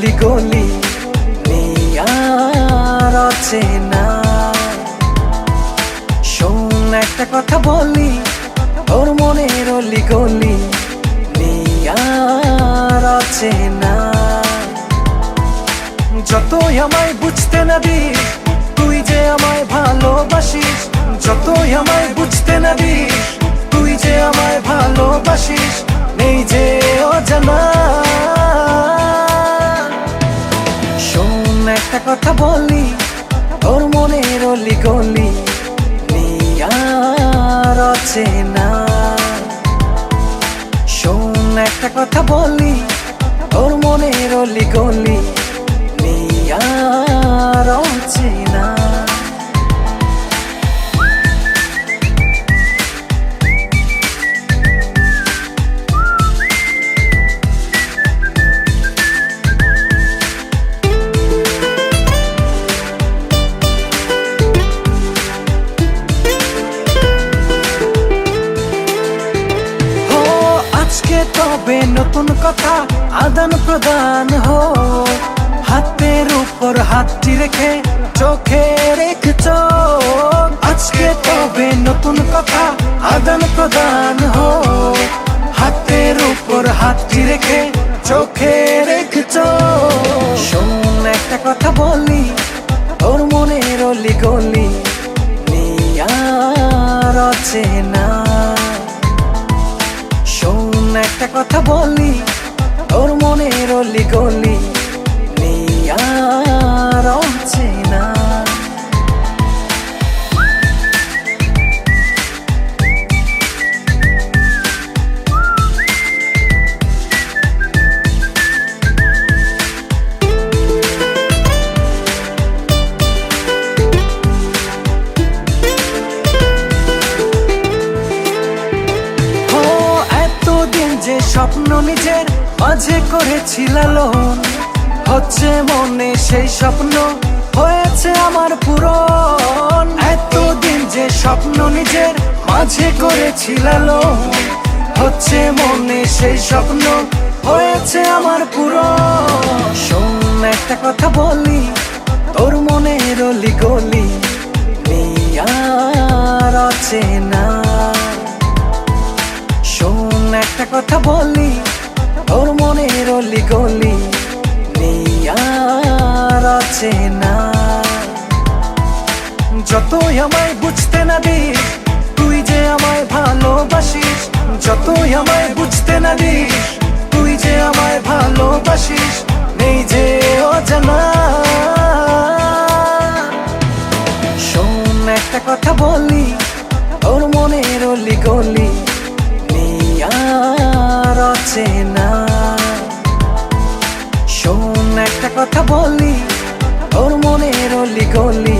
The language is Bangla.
অলি গলি আর অচেনা। শোন একটা কথা বলি, তোর মনের অলি গলি আর অচেনা। যতই আমায় বুঝতে না দিস, তুই যে আমায় ভালোবাসিস। যতই আমায় বুঝতে না দিস, তুই যে আমায় ভালোবাসিস। নেই যে অজানা। শোন একটা কথা বলি, তোর মনের অলি গলি আর অচেনা। শোন একটা কথা বলি, তোর মনের অলি গলি আর অচেনা। তবে নতুন কথা আদান প্রদান হো, হাতের উপর হাতটি রেখে চোখে রেখেছ। আজকে তবে নতুন কথা আদান প্রদান হো, হাতের উপর হাতটি রেখে চোখে রেখেছ। শোন একটা কথা বলি, তোর মনের অলি গলি আর অচেনা। একটা কথা বলি, তোর মনের অলি গলি আর অচেনা। যে স্বপ্ন নিজের মাঝে করেছি লালন, হচ্ছে মনে সেই স্বপ্ন হয়েছে আমার পূরণ। এতদিন যে স্বপ্ন নিজের মাঝে করেছি লালন, হচ্ছে মনে সেই স্বপ্ন হয়েছে আমার পূরণ। শোন একটা কথা বলি, তোর মনের অলি গলি আর অচেনা। একটা কথা বলি, তোর মনের অলি গলি আর অচেনা। যতই আমায় বুঝতে না দিস, তুই যে আমায় ভালোবাসিস। যতই আমায় বুঝতে না দিস, তুই যে আমায় ভালোবাসিস। নেই যে অজানা। শোন একটা কথা বলি, তোর মনের অলি গলি আর অচেনা। শোন একটা কথা বলি, তোর মনের অলি গলি